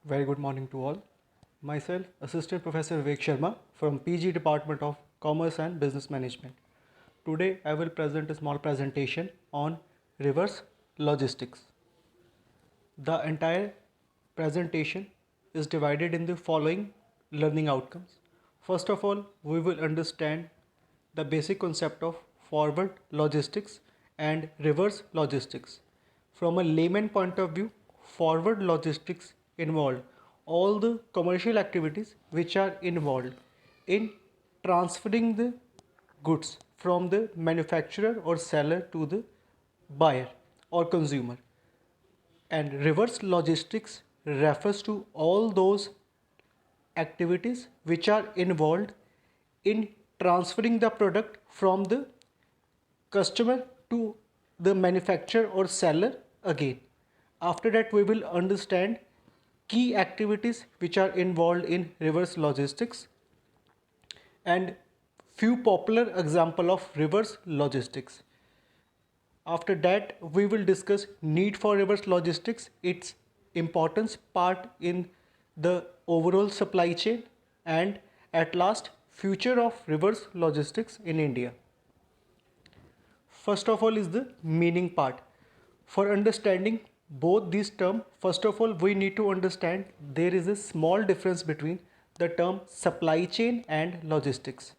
Very good morning to all. Myself, Assistant Professor Vivek Sharma from PG Department of Commerce and Business Management. Today, I will present a small presentation on reverse logistics. The entire presentation is divided in the following learning outcomes. First of all, we will understand the basic concept of forward logistics and reverse logistics. From a layman point of view, forward logistics involve all the commercial activities which are involved in transferring the goods from the manufacturer or seller to the buyer or consumer. And reverse logistics refers to all those activities which are involved in transferring the product from the customer to the manufacturer or seller again. After that, we will understand key activities which are involved in reverse logistics and few popular example of reverse logistics. After that, we will discuss need for reverse logistics, its importance part in the overall supply chain, and at last, future of reverse logistics in India. First of all is the meaning part. For understanding both these terms, first of all, we need to understand there is a small difference between the term supply chain and logistics.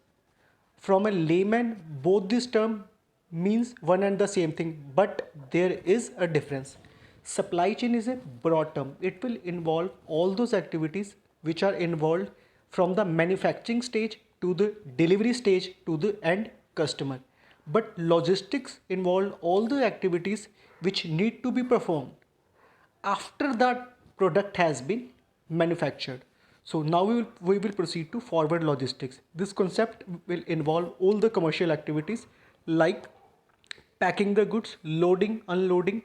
From a layman, both these terms means one and the same thing, but there is a difference. Supply chain is a broad term. It will involve all those activities which are involved from the manufacturing stage to the delivery stage to the end customer. But logistics involve all the activities which need to be performed after that product has been manufactured. So now we will proceed to forward logistics. This concept will involve all the commercial activities like packing the goods, loading, unloading,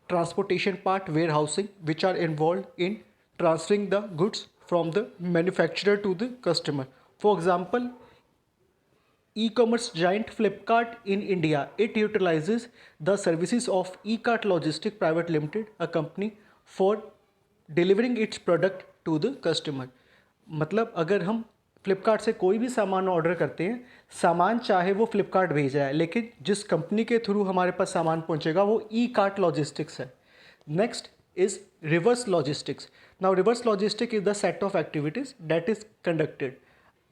transportation part, warehousing, which are involved in transferring the goods from the manufacturer to the customer. For example, e-commerce giant Flipkart in India, it utilizes the services of eCart Logistics Private Limited, a company for delivering its product to the customer. मतलब अगर हम फ्लिपकार्ट से कोई भी सामान order करते हैं, सामान चाहे वो फ्लिपकार्ट भेजा है, लेकिन जिस कंपनी के थ्रू हमारे पास सामान पहुंचेगा वो ई कार्ट लॉजिस्टिक्स है. Next is reverse logistics. Now reverse logistics is the set of activities that is conducted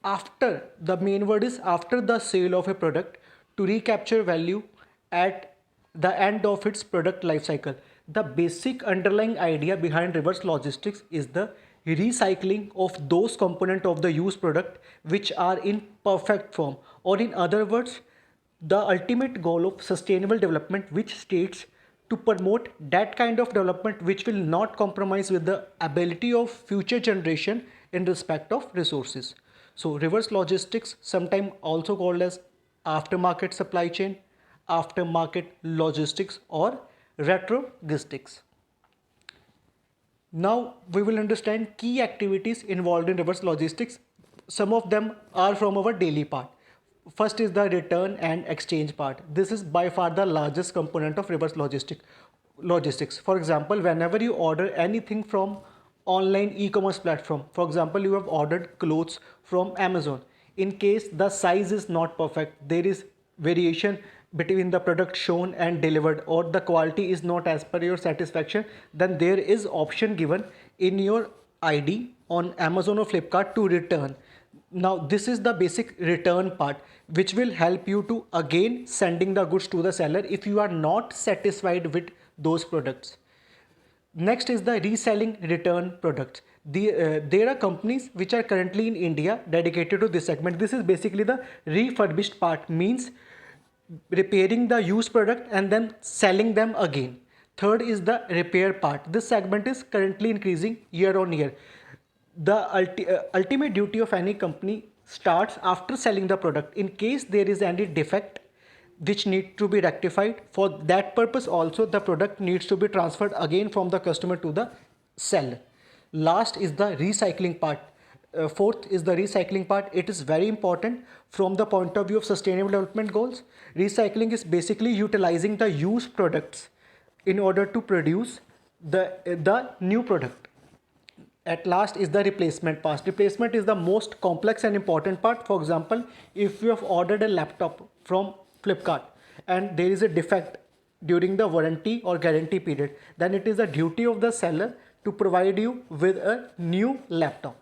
after, the main word is after the sale of a product, to recapture value at the end of its product life cycle. The basic underlying idea behind reverse logistics is the recycling of those components of the used product which are in perfect form, or in other words, the ultimate goal of sustainable development, which states to promote that kind of development which will not compromise with the ability of future generation in respect of resources. So reverse logistics, sometimes also called as aftermarket supply chain, aftermarket logistics, or retrologistics. Now we will understand key activities involved in reverse logistics. Some of them are from our daily part. First is the return and exchange part. This is by far the largest component of reverse logistics. For example, whenever you order anything from online e-commerce platform, for example, you have ordered clothes from Amazon. In case the size is not perfect, there is variation between the product shown and delivered, or the quality is not as per your satisfaction, then there is option given in your ID on Amazon or Flipkart to return. Now this is the basic return part, which will help you to again sending the goods to the seller if you are not satisfied with those products. Next is the reselling return products. There are companies which are currently in India dedicated to this segment. This is basically the refurbished part, means repairing the used product and then selling them again. Third is the repair part. This segment is currently increasing year on year. The ultimate duty of any company starts after selling the product. In case there is any defect which need to be rectified, for that purpose also the product needs to be transferred again from the customer to the seller. Last is the recycling part. Fourth is the recycling part. It is very important from the point of view of sustainable development goals. Recycling is basically utilizing the used products in order to produce the new product. At last is the replacement part. Replacement is the most complex and important part. For example, if you have ordered a laptop from Flipkart and there is a defect during the warranty or guarantee period, then it is the duty of the seller to provide you with a new laptop.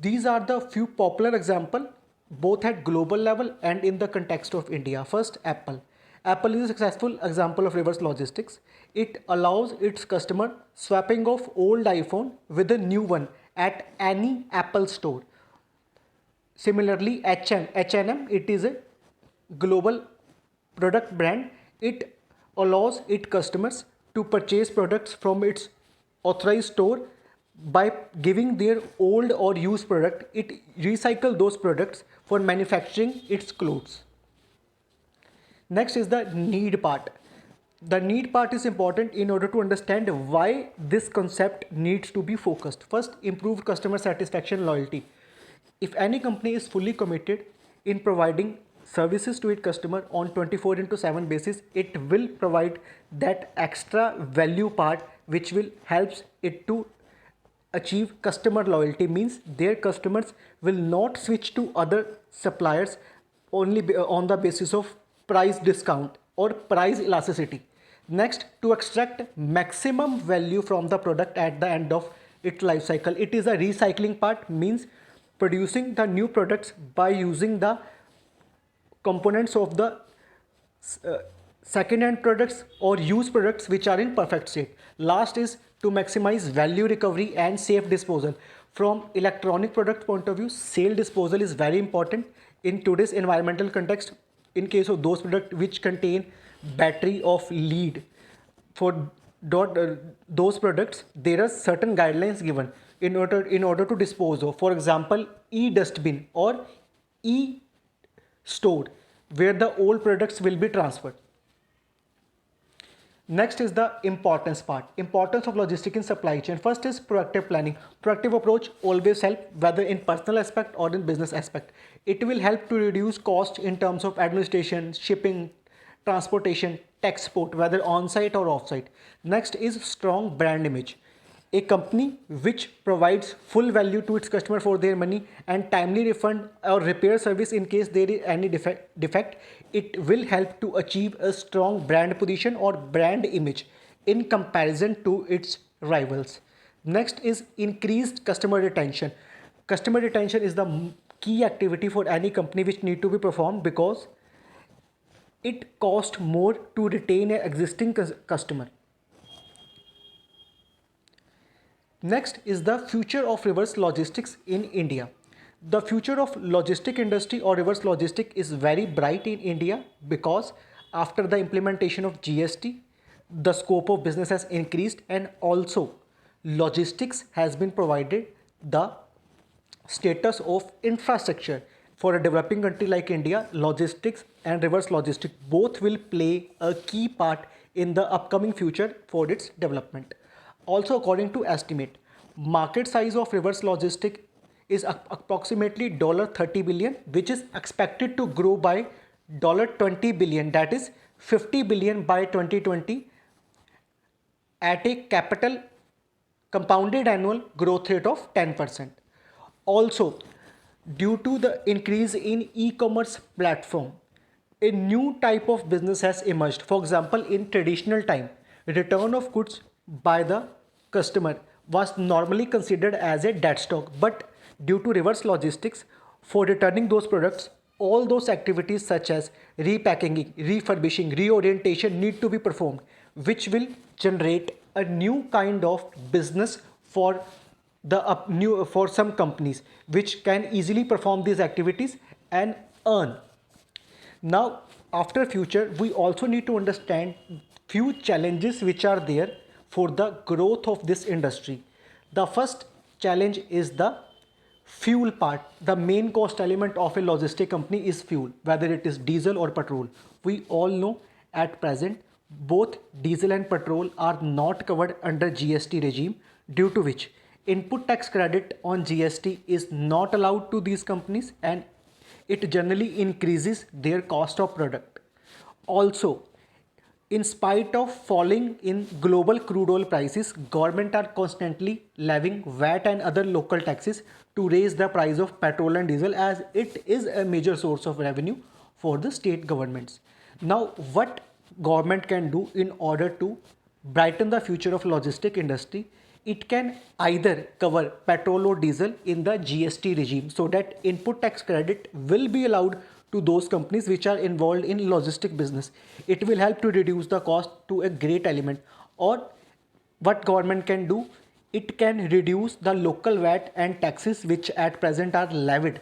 These are the few popular examples, both at global level and in the context of India. First, Apple. Apple is a successful example of reverse logistics. It allows its customer swapping of old iPhone with a new one at any Apple store. Similarly, H&M, it is a global product brand. It allows its customers to purchase products from its authorized store by giving their old or used product. It recycle those products for manufacturing its clothes. Next is the need part. The need part is important in order to understand why this concept needs to be focused. First, improve customer satisfaction, loyalty. If any company is fully committed in providing services to its customer on 24/7 basis, it will provide that extra value part which will helps it to achieve customer loyalty. Means their customers will not switch to other suppliers only on the basis of price discount or price elasticity. Next, to extract maximum value from the product at the end of its life cycle. It is a recycling part, means producing the new products by using the components of the second-hand products or used products which are in perfect state. Last is to maximize value recovery and safe disposal. From electronic product point of view, sale disposal is very important in today's environmental context. In case of those products which contain battery of lead, for those products there are certain guidelines given in order to dispose of. For example, e-dustbin or e-store where the old products will be transferred. Next is the importance part. Importance of logistics in supply chain. First is proactive planning. Proactive approach always help, whether in personal aspect or in business aspect. It will help to reduce cost in terms of administration, shipping, transportation, export, whether on-site or off-site. Next is strong brand image. A company which provides full value to its customer for their money and timely refund or repair service in case there is any defect, it will help to achieve a strong brand position or brand image in comparison to its rivals. Next is increased customer retention. Customer retention is the key activity for any company which need to be performed because it costs more to retain an existing customer. Next is the future of reverse logistics in India. The future of logistic industry or reverse logistic is very bright in India because after the implementation of GST, the scope of business has increased and also logistics has been provided the status of infrastructure. For a developing country like India, logistics and reverse logistics both will play a key part in the upcoming future for its development. Also, according to estimate, market size of reverse logistics is approximately $30 billion, which is expected to grow by $20 billion, that is 50 billion by 2020 at a capital compounded annual growth rate of 10%. Also, due to the increase in e-commerce platform, a new type of business has emerged. For example, in traditional time, return of goods by the customer was normally considered as a dead stock, but due to reverse logistics, for returning those products, all those activities such as repackaging, refurbishing, reorientation need to be performed, which will generate a new kind of business for for some companies which can easily perform these activities and earn. Now, after future, we also need to understand few challenges which are there for the growth of this industry. The first challenge is the fuel part. The main cost element of a logistic company is fuel, whether it is diesel or petrol. We all know at present both diesel and petrol are not covered under GST regime, due to which input tax credit on GST is not allowed to these companies and it generally increases their cost of product. Also, In spite of falling in global crude oil prices, government are constantly levying VAT and other local taxes to raise the price of petrol and diesel, as it is a major source of revenue for the state governments. Now, what government can do in order to brighten the future of logistic industry? It can either cover petrol or diesel in the GST regime, so that input tax credit will be allowed to those companies which are involved in logistic business. It will help to reduce the cost to a great element. Or what government can do, it can reduce the local VAT and taxes which at present are levied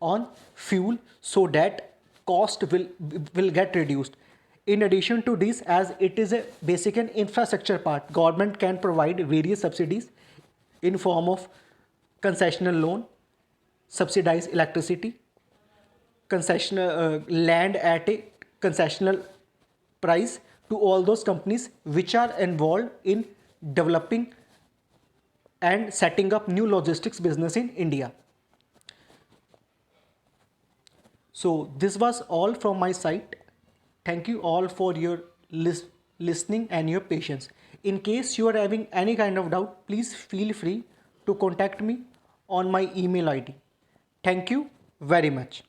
on fuel, so that cost will get reduced. In addition to this, as it is a basic and infrastructure part, government can provide various subsidies in form of concessional loan, subsidized electricity, concessional land at a concessional price to all those companies which are involved in developing and setting up new logistics business in India. So this was all from my side. Thank you all for your listening and your patience. In case you are having any kind of doubt, please feel free to contact me on my email ID. Thank you very much.